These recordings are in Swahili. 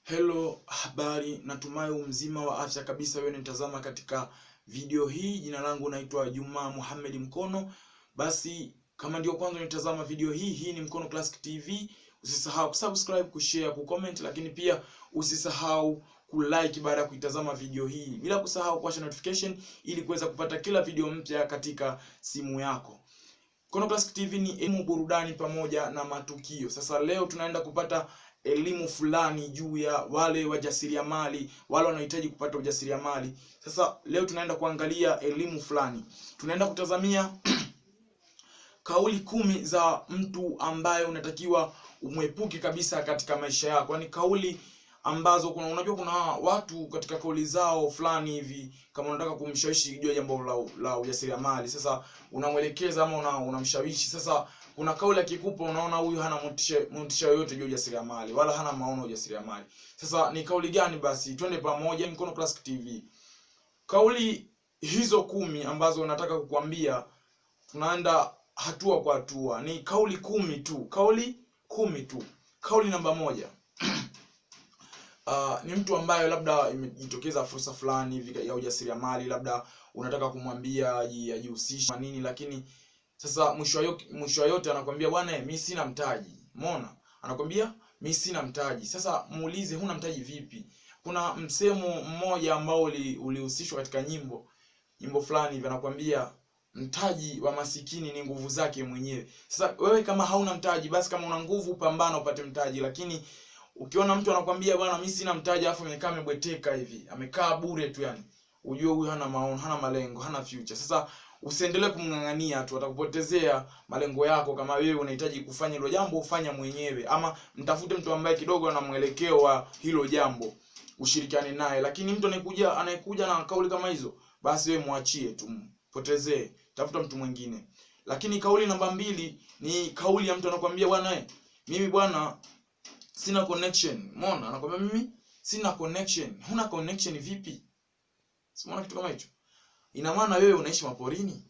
Hello, habari, natumai mzima wa afya kabisa. Wewe unitazama katika video hii. Jina langu naitwa Juma Mohamed Mkono. Basi kama ndio kwanza unitazama video hii ni Mkono Classic TV. Usisahau kusubscribe, kushare, kucomment, lakini pia usisahau kulike baada ya kuitazama video hii. Bila kusahau kuwasha notification ili kuweza kupata kila video mpya katika simu yako. Mkono Classic TV ni elimu, burudani pamoja na matukio. Sasa leo tunaenda kupata elimu fulani juu ya wale wajasiriamali, wale wanahitaji kupata ujasiriamali. Sasa leo tunaenda kuangalia elimu fulani. Tunaenda kutazamia kauli 10 za mtu ambaye unatakiwa umwepuke kabisa katika maisha yako. Yaani kauli ambazo unajua kuna watu katika kauli zao fulani hivi, kama unataka kumshawishi juu ya jambo la ujasiriamali. Sasa unamwelekeza ama unamshawishi. Sasa kuna kauli akikupa unaona huyu hana motisha yoyote juu ya ujasiriamali wala hana maono ya ujasiriamali. Sasa ni kauli gani basi? Twende pamoja Mkono Classic TV. Kauli hizo 10 ambazo nataka kukuambia, tunaenda hatua kwa hatua. Ni kauli 10 tu. Kauli 10 tu. Kauli namba 1. Ni mtu ambaye labda imejitokeza fursa fulani hivi ya ujasiriamali, labda unataka kumwambia ajihusishe nini, lakini sasa mwisho yote anakuambia bwana, mimi sina mtaji. Umeona? Anakuambia mimi sina mtaji. Sasa muulize, huna mtaji vipi? Kuna msemo mmoja ambao ulihusishwa katika nyimbo fulani hivi, anakuambia mtaji wa masikini ni nguvu zake mwenyewe. Sasa wewe kama hauna mtaji, basi kama una nguvu pambana upate mtaji. Lakini ukiona mtu anakuambia bwana, mimi sina mtaji, afu amekaa amebweteka hivi, amekaa bure tu, yani ujue huyu hana maono, hana malengo, hana future. Sasa usiendelee kumngangania tu, atakupotezea malengo yako. Kama wewe unahitaji kufanya hilo jambo, ufanya mwenyewe, ama mtafute mtu ambaye kidogo ana mwelekeo wa hilo jambo, ushirikiane naye. Lakini mtu anayekuja na kauli kama hizo, basi wewe muachie tu, potezee, tafuta mtu mwingine. Lakini kauli namba 2 ni kauli ya mtu anakuambia bwana, mimi bwana sina connection. Umeona? Anakuambia mimi sina connection. Huna connection vipi? Umeona kitu kama hicho? Ina maana wewe unaishi maporini.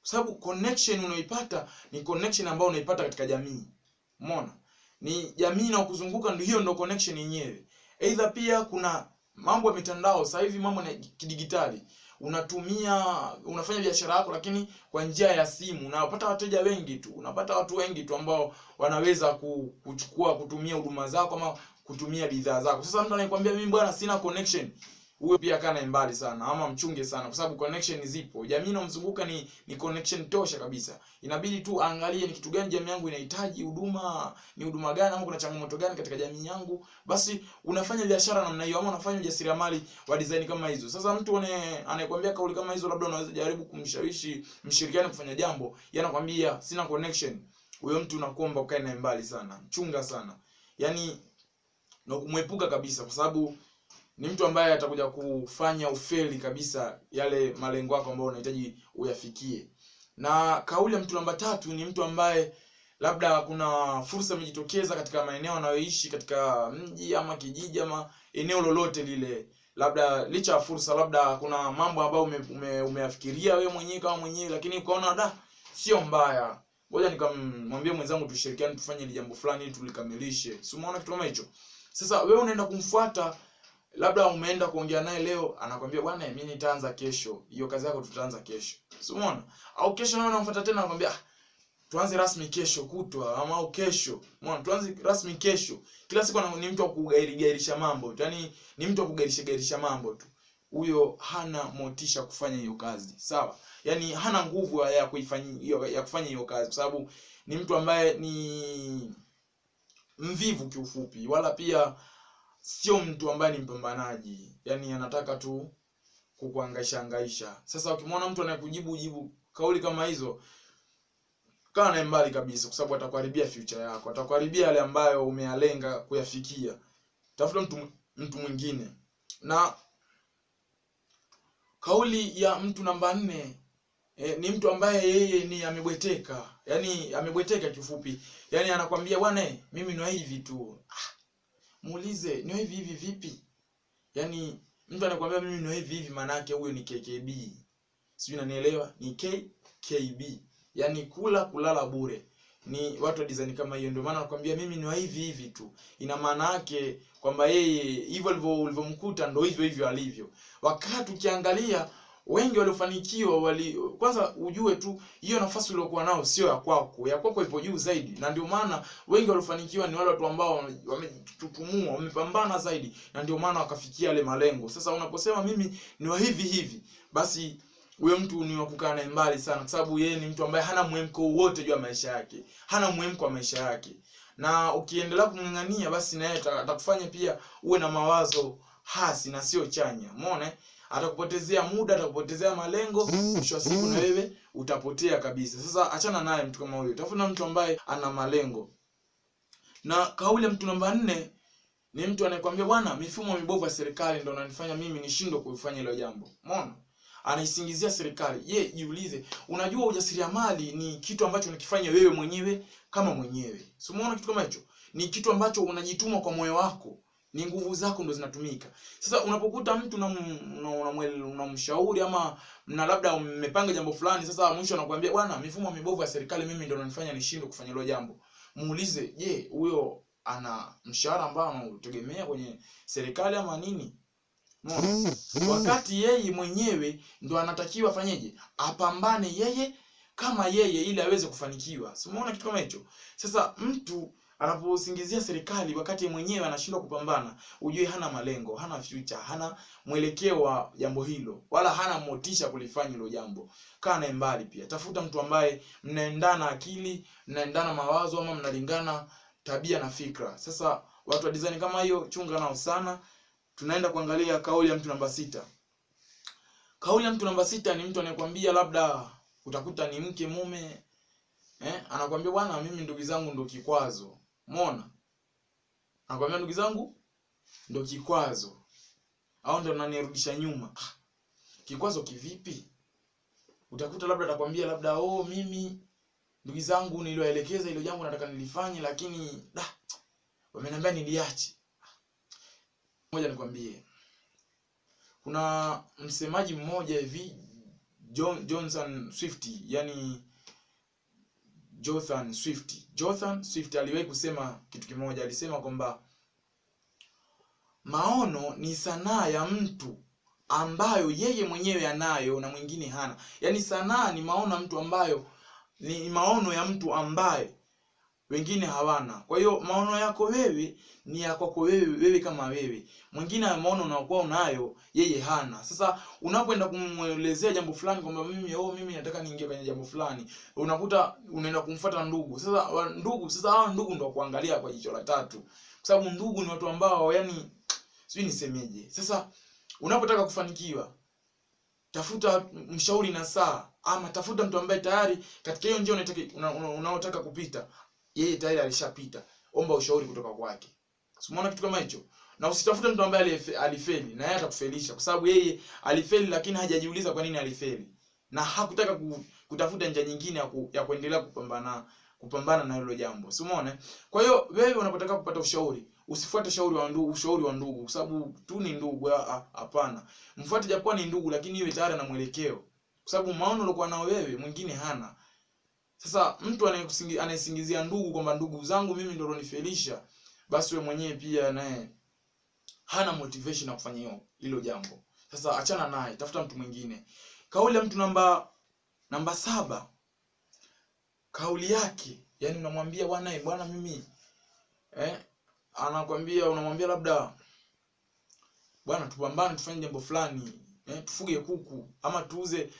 Kwa sababu connection unaoipata ni connection ambayo unaipata katika jamii. Umeona? Ni jamii na kuzunguka, ndio hiyo ndio connection yenyewe. Aidha pia kuna mambo ya mitandao. Sasa hivi mambo ni kidigitali. Unafanya biashara yako lakini kwa njia ya simu, unapata wateja wengi tu, unapata watu wengi tu ambao wanaweza kutumia huduma zako ama kutumia bidhaa zako. Sasa mtu anakuambia mimi bwana sina connection, huyo pia kana mbali sana ama mchunge sana, kwa sababu connection zipo. Jamii inamzunguka ni connection tosha kabisa. Inabidi tu angalie ni kitu gani jamii yangu inahitaji, ni huduma gani, ama kuna changamoto gani katika jamii yangu. Basi unafanya biashara namna hiyo, ama unafanya ujasiriamali wa design kama hizo. Sasa mtu anayekwambia kauli kama hizo, labda unaweza jaribu kumshawishi mshirikiane kufanya jambo, yeye anakuambia sina connection. Huyo mtu unakuomba ukae naye mbali sana, chunga sana. Yaani na kumwepuka kabisa, kwa sababu ni mtu ambaye atakuja kufanya ufeli kabisa yale malengo yako ambayo unahitaji uyafikie. Na kauli ya mtu namba 3 ni mtu ambaye labda kuna fursa imejitokeza katika maeneo anayoishi, katika mji ama kijiji ama eneo lolote lile. Labda licha ya fursa, labda kuna mambo ambayo umeyafikiria wewe mwenyewe kama mwenyewe, lakini ukaona sio mbaya, ngoja nikamwambie mwenzangu tushirikiane tufanye ile jambo fulani ili tulikamilishe. Si umeona kitu kama hicho? Sasa wewe unaenda kumfuata, labda umeenda kuongea naye leo, anakuambia bwana mimi nitaanza kesho. Hiyo kazi yako tutaanza kesho. Si umeona? Au kesho nawe unamfuata tena, anakuambia tuanze rasmi kesho kutwa, ama au kesho. Umeona? Tuanze rasmi kesho. Kila siku ni mtu wa kugairisha mambo. Yaani ni mtu wa kugairisha mambo tu. Huyo hana motisha kufanya hiyo kazi. Sawa? Yaani hana nguvu ya kufanya hiyo kazi, kwa sababu ni mtu ambaye ni mvivu kiufupi, wala pia sio mtu ambaye ni mpambanaji. Yaani anataka tu kukuhangaisha. Sasa ukimwona mtu anayekujibu kauli kama hizo, kaa naye mbali kabisa, kwa sababu atakuharibia future yako, atakuharibia yale ambayo umeyalenga kuyafikia. Tafuta mtu mwingine. Na kauli ya mtu namba 4 ni mtu ambaye yeye ni amebweteka. Yaani amebweteka kifupi. Yaani anakuambia bwana mimi ni hivi tu. Muulize ni hivi vipi? Yaani mtu anakuambia mimi ni hivi maana yake huyo ni KKB. Sijui unanielewa? Ni KKB. Yaani kulala bure. ni watu wa design kama hiyo. Ndio maana nakwambia mimi ni wa hivi hivi tu. Ina maana yake kwamba yeye hivyo ulivyomkuta ndio hivyo hivyo alivyo. Wakati ukiangalia wengi waliofanikiwa kwanza ujue tu hiyo nafasi uliokuwa nao sio ya kwako. Ya kwako ipo juu zaidi. Na ndio maana wengi waliofanikiwa ni wale watu ambao wametutumua, wamepambana zaidi, na ndio maana wakafikia yale malengo. Sasa unaposema mimi ni wa hivi hivi, basi huyo mtu ni wa kukaa naye mbali sana, kwa sababu yeye ni mtu ambaye hana mwemko wote juu ya maisha yake. Hana mwemko wa maisha yake. Na ukiendelea kumng'ang'ania, basi na yeye atakufanya pia uwe na mawazo hasi na sio chanya. Umeona? Atakupotezea muda, atakupotezea malengo, mwisho wa siku na wewe utapotea kabisa. Sasa achana naye mtu kama huyo. Tafuta mtu ambaye ana malengo. Na kauli ya mtu namba 4 ni mtu anayekwambia bwana, mifumo mibovu ya serikali ndio inanifanya mimi nishindwe kufanya hilo jambo. Umeona? Anaisingizia serikali. Jiulize, unajua ujasiriamali ni kitu ambacho unakifanya wewe mwenyewe kama mwenyewe. Si umeona kitu kama hicho? Ni kitu ambacho unajituma kwa moyo wako. Ni nguvu zako ndo zinatumika. Sasa unapokuta mtu unamshauri ama na labda mmepanga jambo fulani, sasa mwisho anakuambia bwana, mifumo mibovu ya serikali mimi ndio inanifanya nishindwe kufanya hilo jambo. Muulize, je, huyo ana mshahara ambao anautegemea kwenye serikali ama nini? Wakati yeye mwenyewe ndo anatakiwa afanyeje? Apambane yeye kama yeye ili aweze kufanikiwa. Si umeona kitu kama hicho? Sasa mtu anaposingizia serikali wakati mwenyewe anashindwa kupambana, ujue hana malengo, hana future, hana mwelekeo wa jambo hilo, wala hana motisha kulifanya hilo jambo. Kaa naye mbali pia. Tafuta mtu ambaye mnaendana akili, mnaendana mawazo, ama mnalingana tabia na fikra. Sasa watu wa design kama hiyo chunga nao sana. Tunaenda kuangalia kauli ya mtu namba 6. Kauli ya mtu namba 6 ni mtu anayekwambia labda utakuta ni mke mume, anakuambia bwana, mimi ndugu zangu ndio kikwazo. Umeona? Anakuambia ndugu zangu ndio kikwazo. Au ndio nanirudisha nyuma. Kikwazo kivipi? Utakuta labda atakwambia labda mimi ndugu zangu niliwaelekeza ile jambo nataka nilifanye, lakini wameniambia niliache. Ngoja nikwambie. Kuna msemaji mmoja hivi Johnson Swift, yani Johnson Swift aliwahi kusema kitu kimoja. Alisema kwamba maono ni sanaa ya mtu ambayo yeye mwenyewe anayo na mwingine hana. Yani sanaa ni maono ya mtu ambayo ni maono ya mtu ambaye wengine hawana. Kwa hiyo maono yako wewe ni ya kwako wewe kama wewe. Mwingine maono unaokuwa unayo yeye hana. Sasa unapoenda kumuelezea jambo fulani kwamba mimi nataka niingie kwenye jambo fulani, unakuta unaenda kumfuata ndugu. Sasa hao ndugu ndio kuangalia kwa jicho la tatu. Kwa sababu ndugu ni watu ambao yani sijui nisemeje. Sasa unapotaka kufanikiwa, tafuta mshauri nasaha, ama tafuta mtu ambaye tayari katika hiyo njia unaotaka kupita yeye tayari alishapita. Omba ushauri kutoka kwake. Umeona kitu kama hicho? Na usitafute mtu ambaye alifeli na yeye atakufelisha, kwa sababu yeye alifeli lakini hajajiuliza kwa nini alifeli, na hakutaka kutafuta njia nyingine ya kuendelea kupambana na hilo jambo. Umeona? Kwa hiyo wewe unapotaka kupata ushauri, usifuate ushauri wa ndugu kwa sababu tu ni ndugu. Hapana. Mfuate japokuwa ni ndugu, lakini iwe tayari na mwelekeo, kwa sababu maono uliokuwa nao wewe mwingine hana. Sasa mtu anayesingizia ndugu kwamba ndugu zangu mimi ndio wanifelisha, basi wewe mwenyewe pia naye hana motivation ya kufanya hilo jambo. Sasa achana naye, tafuta mtu mwingine. Kauli ya mtu namba 7. Kauli yake, yani unamwambia bwana mimi unamwambia labda bwana, tupambane tufanye jambo fulani, tufuge kuku ama tuuze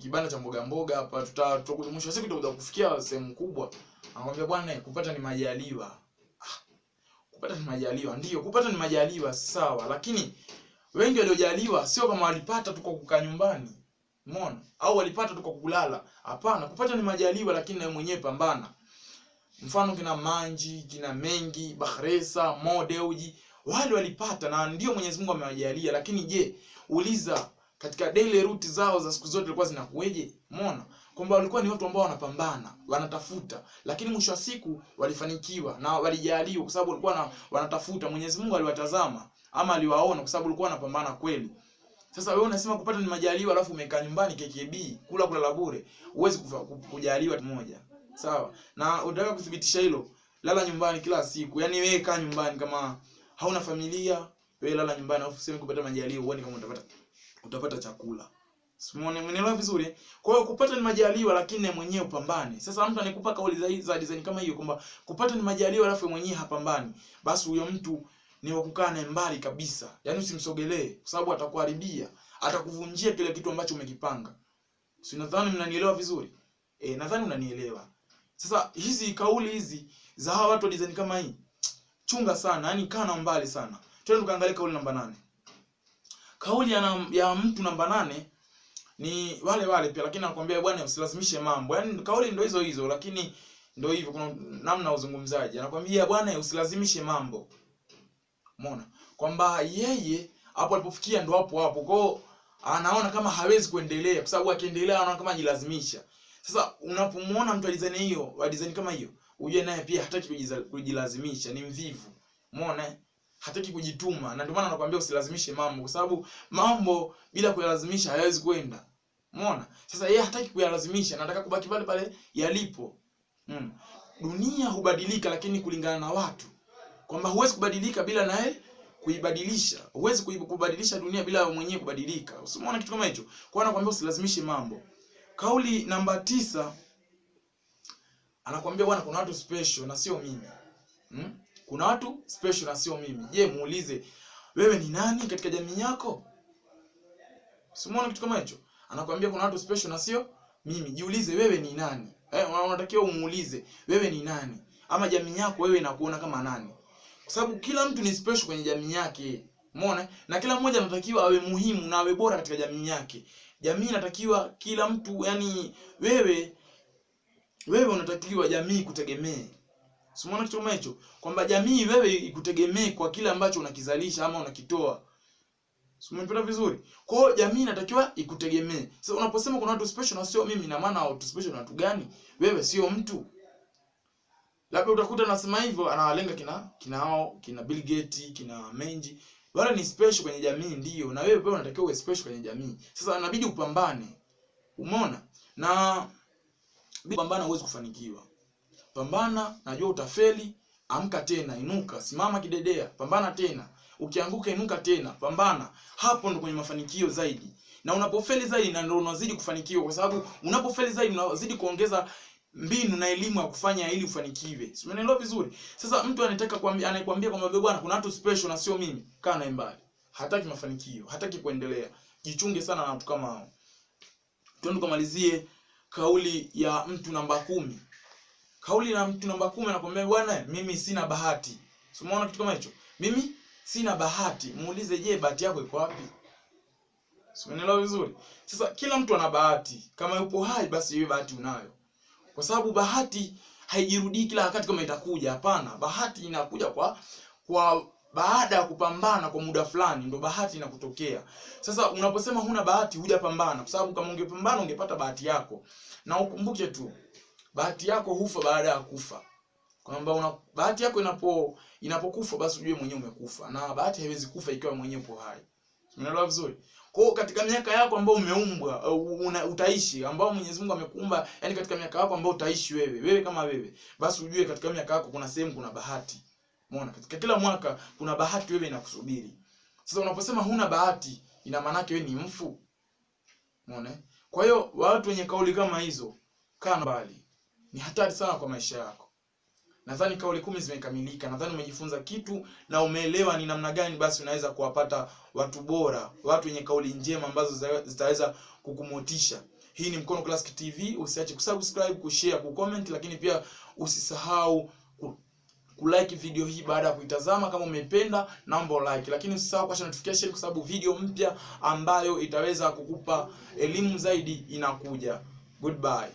kibanda cha mboga hapa, mwisho wa siku tutakuja kufikia sehemu kubwa. Anakuambia bwana, kupata ni majaliwa. Kupata ni majaliwa. Ndio, kupata ni majaliwa sawa, lakini wengi waliojaliwa sio kama walipata tu kwa kukaa nyumbani. Umeona? Au walipata tu kwa kulala. Hapana, kupata ni majaliwa, lakini na mwenyewe pambana. Mfano kina Manji, kina Mengi, Bakhresa, Modeuji, wale walipata na ndio Mwenyezi Mungu amewajalia, lakini je, uliza katika daily route zao za siku zote zilikuwa zinakueje? Umeona? Kwamba walikuwa ni watu ambao wanapambana, wanatafuta, lakini mwisho wa siku walifanikiwa na walijaliwa kwa sababu walikuwa wanatafuta. Mwenyezi Mungu aliwatazama ama aliwaona kwa sababu walikuwa wanapambana kweli. Sasa wewe unasema kupata ni majaliwa alafu umekaa nyumbani KKB, kula la bure, huwezi kujaliwa moja. Sawa? Na unataka kudhibitisha hilo, lala nyumbani kila siku. Yaani wewe kaa nyumbani kama hauna familia, wewe lala nyumbani alafu useme kupata majaliwa uone kama utapata chakula. Simuone, umeelewa vizuri? Kwa hiyo kupata ni majaliwa lakini mwenyewe upambane. Sasa mtu anikupa kauli za design kama hiyo kwamba kupata ni majaliwa alafu mwenyewe hapambani, basi huyo mtu ni wa kukaa naye mbali kabisa. Yaani usimsogelee kwa sababu atakuharibia, atakuvunjia kile kitu ambacho umekipanga. Si nadhani mnanielewa vizuri? Nadhani unanielewa. Sasa hizi kauli hizi za hawa watu wa design kama hii, chunga sana, yani kaa na mbali sana. Twende tukaangalia kauli namba 8. Kauli ya mtu namba 8 ni wale pia, lakini anakuambia bwana usilazimishe mambo. Yaani kauli ndio hizo lakini ndio hivyo, kuna namna uzungumzaji. Anakuambia bwana usilazimishe mambo. Umeona? Kwamba yeye hapo alipofikia ndo hapo. Kwao anaona kama hawezi kuendelea kwa sababu akiendelea anaona kama ajilazimisha. Sasa unapomuona mtu wa design kama hiyo, ujue naye pia hataki kujilazimisha, ni mvivu. Umeona? Hataki kujituma. Na ndio maana anakuambia usilazimishe mambo kwa sababu mambo bila kuyalazimisha hayawezi kwenda. Umeona? Sasa yeye hataki kuyalazimisha, anataka kubaki pale yalipo. Dunia hubadilika lakini kulingana na watu. Kwamba huwezi kubadilika bila naye kuibadilisha. Huwezi kubadilisha dunia bila mwenyewe kubadilika. Usimuone kitu kama hicho. Kwa hiyo anakuambia usilazimishe mambo. Kauli namba 9 anakuambia bwana kuna watu special na sio mimi. Kuna watu special na sio mimi. Je, muulize wewe ni nani katika jamii yako? Usimuone kitu kama hicho. Anakuambia kuna watu special na sio mimi. Jiulize wewe ni nani? Unatakiwa umuulize wewe ni nani? Ama jamii yako wewe inakuona kama nani? Kwa sababu kila mtu ni special kwenye jamii yake. Umeona? Na kila mmoja anatakiwa awe muhimu na awe bora katika jamii yake. Jamii inatakiwa kila mtu, yani wewe unatakiwa jamii kutegemee. Usimuone kitu kama hicho. Kwamba jamii wewe ikutegemee kwa kile ambacho unakizalisha ama unakitoa. Umeipata vizuri? Kwa hiyo jamii inatakiwa ikutegemee. Sasa unaposema kuna watu special na sio mimi, ina maana watu special na watu gani? Wewe sio mtu. Labda utakuta anasema hivyo anawalenga kina Bill Gates, kina Menji. Wale ni special kwenye jamii ndio, na wewe pia unatakiwa uwe special kwenye jamii. Sasa inabidi upambane. Umeona? Na pambana huwezi kufanikiwa. Pambana, najua utafeli, amka tena, inuka, simama kidedea, pambana tena. Ukianguka inuka tena, pambana. Hapo ndo kwenye mafanikio zaidi. Na unapofeli zaidi na ndio unazidi kufanikiwa kwa sababu unapofeli zaidi unazidi kuongeza mbinu na elimu ya kufanya ili ufanikiwe. Umeelewa vizuri? Sasa mtu anakuambia kwamba bwana kuna watu special na sio mimi, kaa naye mbali. Hataki mafanikio, hataki kuendelea. Jichunge sana na watu kama hao. Twende kumalizie kauli ya mtu namba 10. Kauli ya mtu namba 10 anakuambia bwana mimi sina bahati. Umeona kitu kama hicho? Mimi sina bahati. Muulize je, bahati yako iko wapi? Umeelewa vizuri? Sasa kila mtu ana bahati. Kama yupo hai basi hiyo bahati unayo. Kwa sababu bahati haijirudii kila wakati kama itakuja. Hapana, bahati inakuja kwa baada ya kupambana kwa muda fulani ndio bahati inakutokea. Sasa unaposema huna bahati hujapambana, kwa sababu kama ungepambana ungepata bahati yako. Na ukumbuke tu, bahati yako hufa baada ya kufa. Kwamba bahati yako inapokufa basi ujue mwenyewe umekufa. Na bahati haiwezi kufa ikiwa mwenyewe upo hai. Umeelewa vizuri? Kwa hiyo katika miaka yako ambayo umeumbwa utaishi, ambao Mwenyezi Mungu amekuumba, yani katika miaka yako ambayo utaishi wewe kama wewe, basi ujue katika miaka yako kuna sehemu kuna bahati. Umeona? Katika kila mwaka kuna bahati wewe inakusubiri. Sasa unaposema huna bahati, ina maana yake wewe ni mfu. Umeona? Kwa hiyo watu wenye kauli kama hizo, kaa mbali. Ni hatari sana kwa maisha yako. Nadhani kauli 10 zimekamilika. Nadhani umejifunza kitu na umeelewa ni namna gani basi unaweza kuwapata watu bora, watu wenye kauli njema ambazo zitaweza kukumotisha. Hii ni Mkono Classic TV. Usiache kusubscribe, kushare, kucomment, lakini pia usisahau kulike video hii baada ya kuitazama. Kama umependa naomba like, lakini usisahau kuwasha notification kwa sababu video mpya ambayo itaweza kukupa elimu zaidi inakuja. Goodbye.